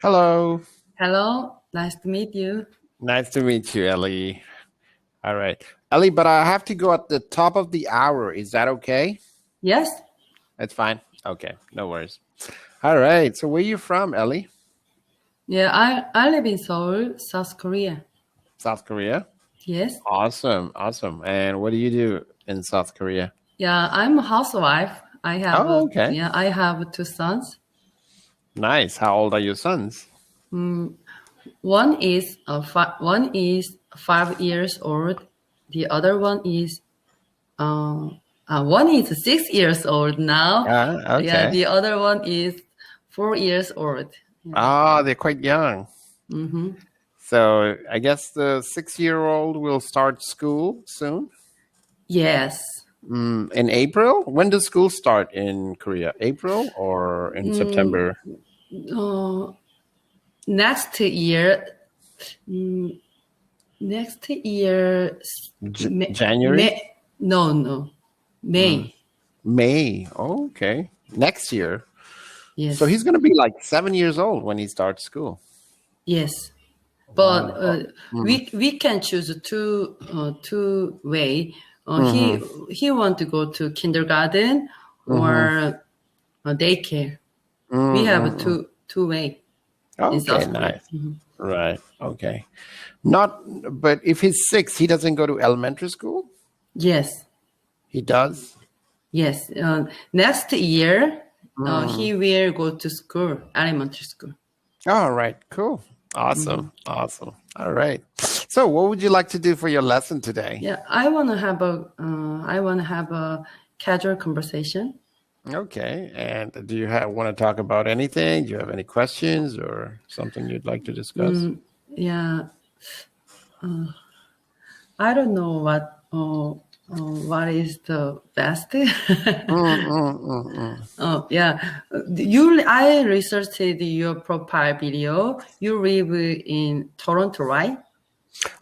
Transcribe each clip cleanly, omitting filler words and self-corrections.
Hello. Hello, nice to meet you. Nice to meet you, Ellie. All right. Ellie, but I have to go at the top of the hour. Is that okay? Yes, That's fine. Okay, no worries. All right. So where you from, Ellie? yeah, I live in Seoul, South Korea. South Korea? Yes, Awesome. Awesome. And what do you do in South Korea? yeah, I'm a housewife. Oh, okay. I have two sons. Nice. How old are your sons? One is 5 years old. The other one is 6 years old now. Yeah, Okay. the other one is 4 years old. Yeah. Ah, they're quite young. Mm-hmm. So I guess the 6-year-old will start school soon. Yes. In April? When does school start in Korea? April or in Mm, September? uh, next year, mm, next year, January? May, no, Mm, May. May. Oh, okay. Next year. So Yes, he's going to be like 7 years old when he starts school. yes. But Wow. Oh, we can choose two way. mm-hmm. He want to go to kindergarten Mm-hmm. or daycare. We have Mm-hmm. two way in Okay, South Korea. nice. Right. Okay. Not, but if he's 6, he doesn't go to elementary school? Yes, He does? yes. Next year, Mm. he will go to school, elementary school. All right. Cool. Mm-hmm. Awesome. Awesome. All right. So what would you like to do for your lesson today? Yeah, I want to have a casual conversation. Okay. And do you want to talk about anything? Do you have any questions or something you'd like to discuss? Yeah, I don't know what is the best. Mm, mm, mm, mm. Oh, yeah. I researched your profile video. You live in Toronto, right?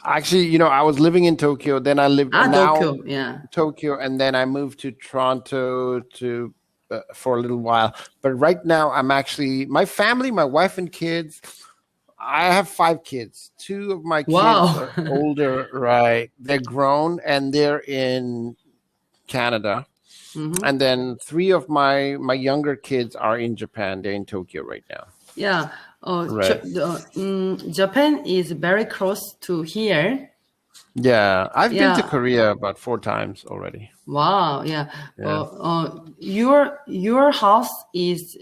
Actually, I was living in Tokyo, then I lived now Tokyo. Yeah. Tokyo, and then I moved to Toronto to for a little while. But right now, I'm actually my family, my wife and kids. I have 5 kids. 2 of my kids Wow. are older, right? They're grown and they're in Canada. Hmm. And then 3 of my younger kids are in Japan. They're in Tokyo right now. Yeah. Right. Japan is very close to here. Yeah, I've been to Yeah. Korea about 4 times already. Wow. Yeah. Yeah. Your house is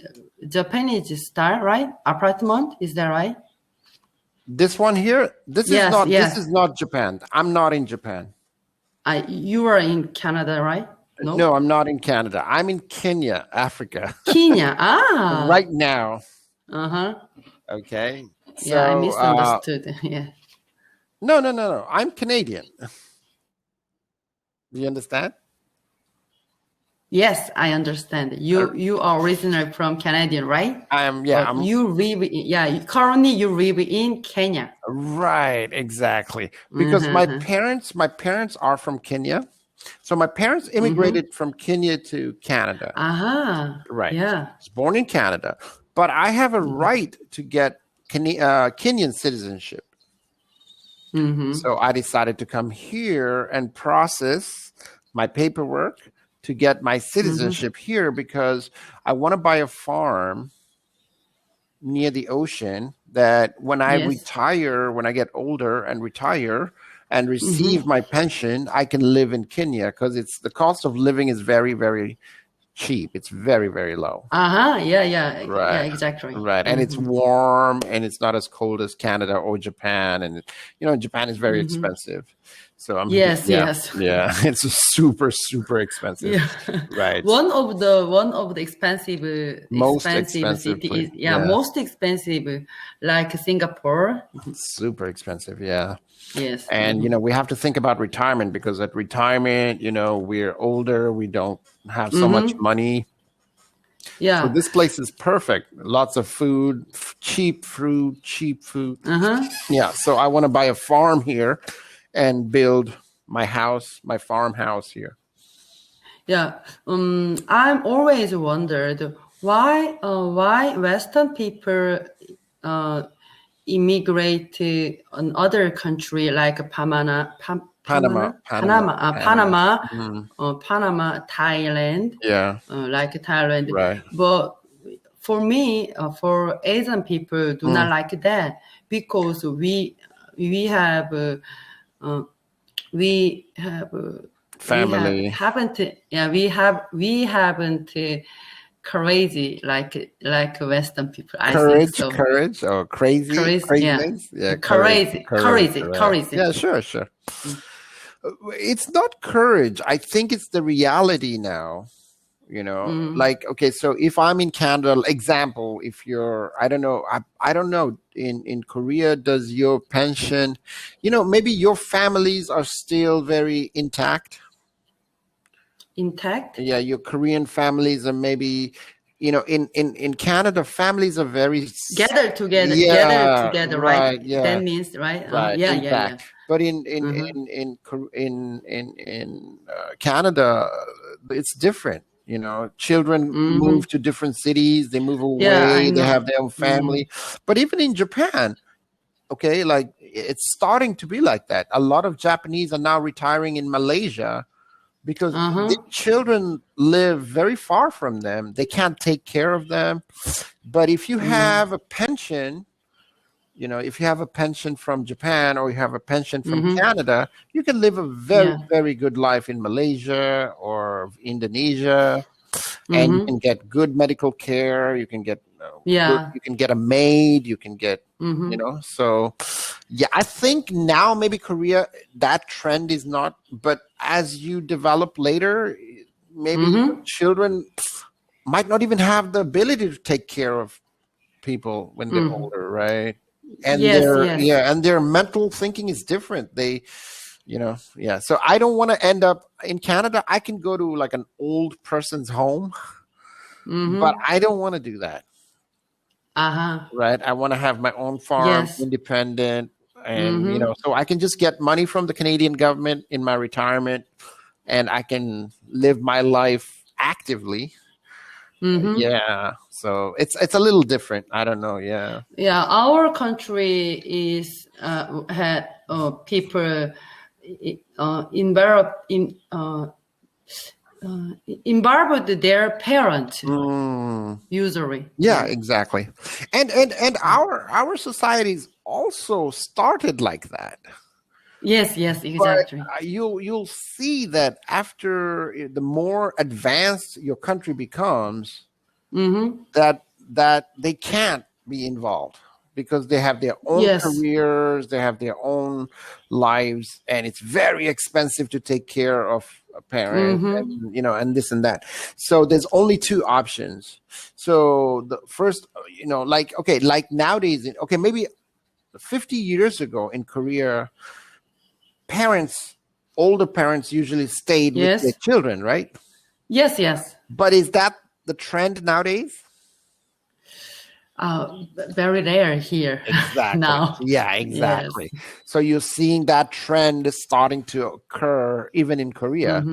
Japanese style, right? Apartment, is that right? This one here, this is Yes. not this Yes. is not Japan. I'm not in Japan. You are in Canada, right? No. No, I'm not in Canada. I'm in Kenya, Africa, Kenya. right now. Uh-huh. Okay. Yeah, I So, misunderstood. Yeah. no. I'm Canadian. Do you understand? Yes, I understand. You are originally from Canadian, right? But I'm currently you live in Kenya. right, exactly. Because my parents are from Kenya. So my parents immigrated from Kenya to Canada. Aha. Right. Yeah. I was born in Canada, but I have a right to get Kenyan citizenship. So I decided to come here and process my paperwork to get my citizenship here because I want to buy a farm near the ocean that when I Yes. retire, when I get older and retire and receive my pension, I can live in Kenya because the cost of living is very, very cheap. It's very, very low. Yeah, Right. exactly. Right. And it's warm and it's not as cold as Canada or Japan. And, Japan is very expensive. So I'm here. Yes, Yeah. yes. Yeah. It's super, super expensive. Yeah. Right. One of the expensive Most expensive expensive city place. is most expensive, like Singapore. Super expensive. Yeah. Yes. And, we have to think about retirement because at retirement, we're older. We don't have so much money. So Yeah. this place is perfect. Lots of food, cheap fruit, cheap food. Yeah. So I want to buy a farm here and build my house, my farmhouse here. Yeah. I'm always wondered why Western people immigrate to another country like Panama, Panama. Thailand, Yeah. like Thailand. Right. But for me, for Asian people, do not like that because we have Family. we haven't crazy like Western people. I think so. Courage, or craziness. Yeah, crazy. Yeah, sure. It's not courage. I think it's the reality now. Like, okay, so if I'm in Canada, example, if you're, I don't know, in Korea, does your pension, maybe your families are still very intact. Yeah, your Korean families are maybe, in Canada, families are very gather together, right, right? yeah, That means right. intact. But in Canada, it's different. Children move to different cities, they move away, they have their own family. But even in Japan, okay, like it's starting to be like that. A lot of Japanese are now retiring in Malaysia because the children live very far from them. They can't take care of them. But if you have a pension, if you have a pension from Japan or you have a pension from Canada, you can live a very, very good life in Malaysia or Indonesia, and you can get good medical care. You can get you can get a maid. You can get So yeah, I think now maybe Korea, that trend is not. But as you develop later, maybe children might not even have the ability to take care of people when they're older, right? And and their mental thinking is different. They, So I don't want to end up in Canada. I can go to like an old person's home, but I don't want to do that. Right? I want to have my own farm, independent, and so I can just get money from the Canadian government in my retirement, and I can live my life actively. Yeah, so it's a little different. I don't know. Yeah. Our country is had people involved their parents usually. Yeah, exactly. And our societies also started like that. Yes, exactly. But you'll see that after the more advanced your country becomes, that they can't be involved because they have their own careers, they have their own lives, and it's very expensive to take care of a parent, and, and this and that. So there's only two options. So the first, like, okay, like nowadays, okay, maybe 50 years ago in Korea, older parents usually stayed with their children, right? Yes. But is that the trend nowadays? Very rare here. Exactly. Now. Yeah, exactly. Yes. So you're seeing that trend starting to occur even in Korea.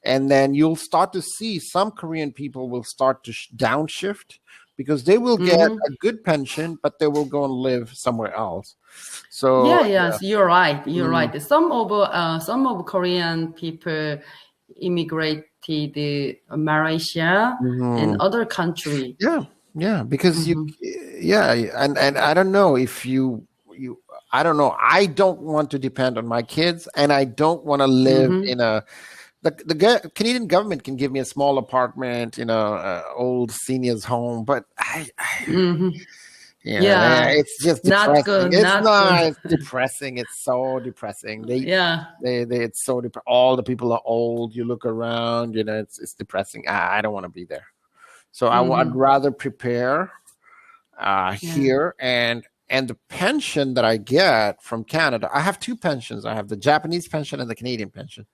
And then you'll start to see some Korean people will start to downshift because they will get a good pension, but they will go and live somewhere else. So you're right. You're right. Some of Korean people immigrated to Malaysia and other country. Yeah, because and I don't know if you I don't know. I don't want to depend on my kids, and I don't want to live in the Canadian government can give me a small apartment, old senior's home, but it's just depressing. It's depressing. It's so depressing. It's so all the people are old. You look around, it's depressing. I don't want to be there. So I'd rather prepare here, and the pension that I get from Canada, I have two pensions. I have the Japanese pension and the Canadian pension.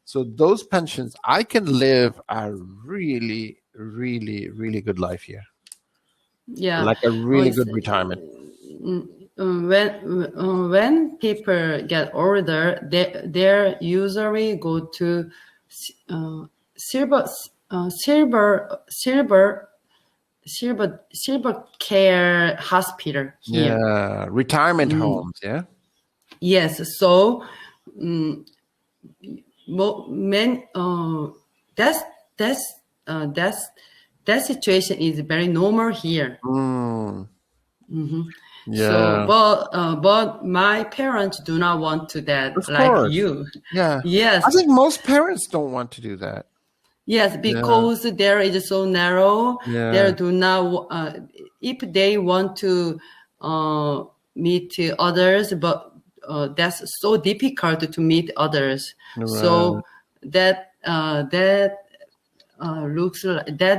So those pensions, I can live a really, really, really good life here. Yeah, like a really good retirement. When people get older, they usually go to silver Silver Care Hospital here. Yeah, retirement homes. Yeah. Yes, so men that's that situation is very normal here. So, Yeah. but my parents do not want to that Of like course. you. Yeah. Yes, I think most parents don't want to do that. yes, Yeah. because there is so narrow. Yeah. They do not. If they want to meet others, but that's so difficult to meet others. Right. So that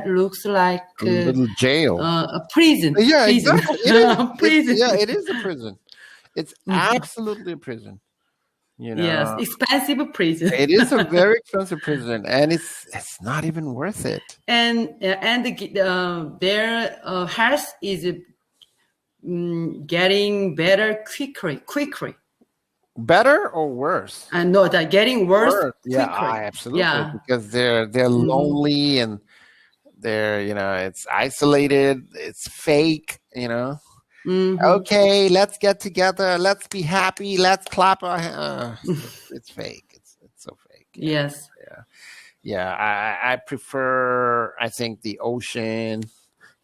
looks like A little jail. a prison. Yeah, Prison. exactly. It is. Prison. It is a prison. It's absolutely a prison. You Yes, know, expensive prison. it is a very expensive prison, and it's not even worth it. and their health is getting better quickly. Better or worse? And no, they're getting worse Worse. Yeah, quickly. absolutely. Yeah. Because they're lonely and they're it's isolated. It's fake. Okay, let's get together. Let's be happy. Let's clap our hands. It's fake. It's so fake. Yes. Yeah. I prefer. I think the ocean,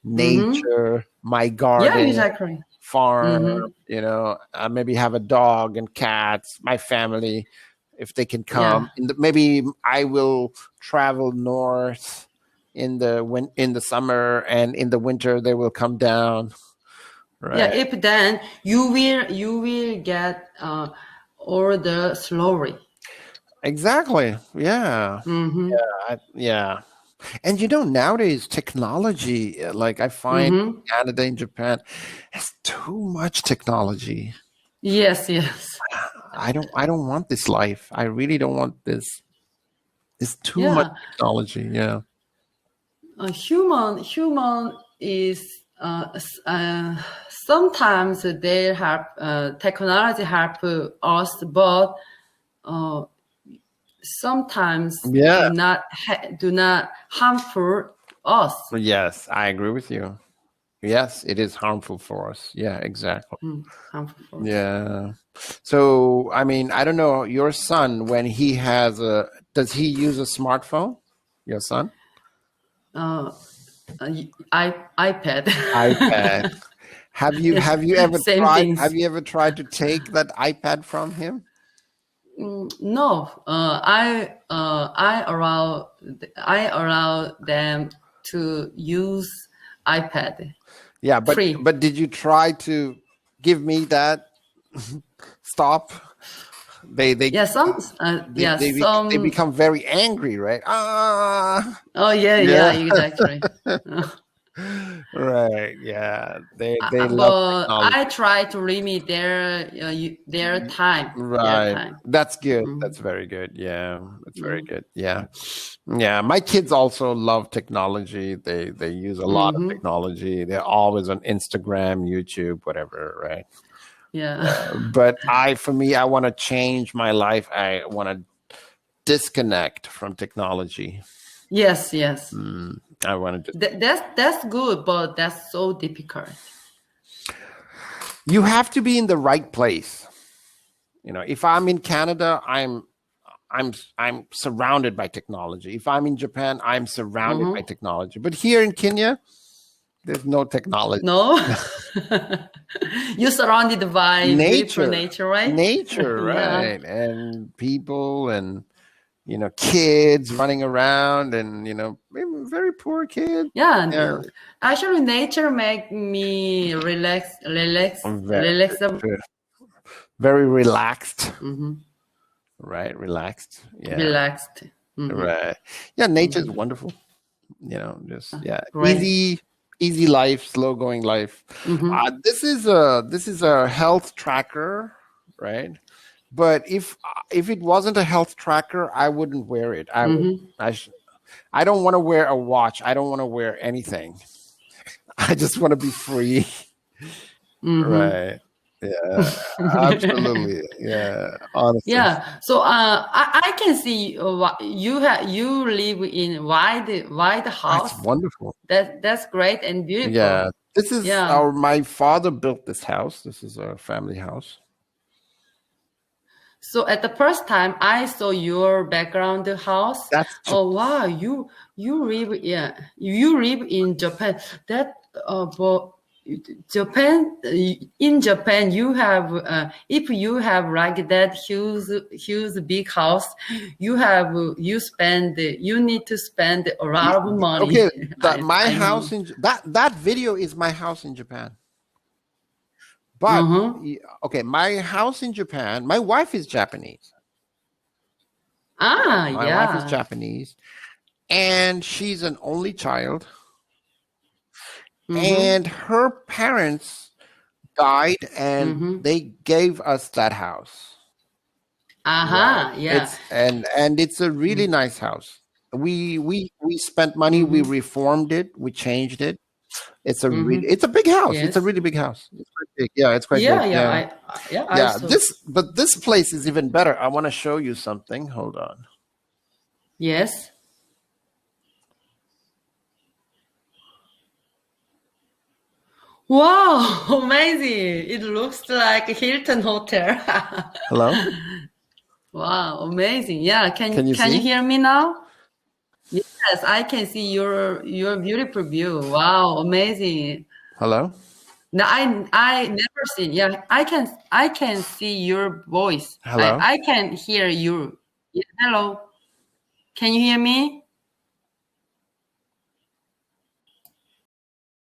nature, my garden, Yeah, exactly. farm. Maybe have a dog and cats. My family, if they can come. Maybe I will travel north in the summer, and in the winter they will come down. Right. Yeah, if then you will get older slowly. Exactly. Yeah. Yeah. And nowadays technology, like I find Canada and Japan, has too much technology. Yes. I don't want this life. I really don't want this. It's too much technology. Yeah. Human is sometimes they have technology help us, but sometimes do not harmful us. Yes, I agree with you. Yes, it is harmful for us. Yeah, exactly. Harmful for us. Yeah. So, I mean, I don't know, your son, when he has does he use a smartphone? Your son? iPad. iPad. Have you ever Same tried? things. Have you ever tried to take that iPad from him? No, I allow them to use iPad. Yeah, but Free. but did you try to give me that? Stop. They some they become very angry, right? Yeah, exactly. Right. Yeah. They love but technology. I try to limit their time. Right. Their time. That's good. That's very good. Yeah. That's very good. Yeah. Yeah. My kids also love technology. They use a lot of technology. They're always on Instagram, YouTube, whatever, right? Yeah. But for me, I want to change my life. I want to disconnect from technology. Yes. I want to that's good, but that's so difficult. You have to be in the right place. If I'm in Canada, I'm surrounded by technology. If I'm in Japan, I'm surrounded by technology. But here in Kenya, there's no technology. No. You're surrounded by nature, right? Nature, right? And people and kids running around and very poor kids. Yeah. Actually, nature make me relax. Very relaxed. Right, relaxed. Yeah, relaxed. Right. Yeah, nature is wonderful. Just great. easy life, slow going life. This is a health tracker, right? But if it wasn't a health tracker, I wouldn't wear it. I don't want to wear a watch. I don't want to wear anything. I just want to be free. Right. Yeah, absolutely. Yeah, honestly, Yeah. So I can see you live in wide that's house. wonderful. That's great and Yeah, beautiful. this is Yeah. our. My father built this house. This is our family house. So at the first time I saw your background house, That's oh wow, you live, yeah, you live in Japan. That but Japan, in Japan you have if you have like that huge big house, you need to spend a lot of money. Okay. That my I house know. in that video is my house in Japan. But Uh-huh. okay, my house in Japan. My wife is Japanese. Ah, My wife is yeah. Japanese, and she's an only child. Mm-hmm. And her parents died, and Mm-hmm. they gave us that house. Right. Aha, yeah. And it's a really nice house. We spent money, we Mm-hmm. reformed it, we changed it. Mm-hmm. It's a big house. It's a Yes. really big house. It's quite big. Yeah, it's quite Yeah, big. yeah, Yeah. yeah, I Yeah. saw. This place is even better. I want to show you something. Hold on. Yes. Wow, amazing. It looks like a Hilton hotel. Hello? Wow, amazing. Yeah, Can you can you see? hear me now? Yes, I can see your beautiful view. Wow, amazing. Hello? No, I never seen. Yeah, I can see your voice. Hello? I can hear you. Yeah, hello. Can you hear me?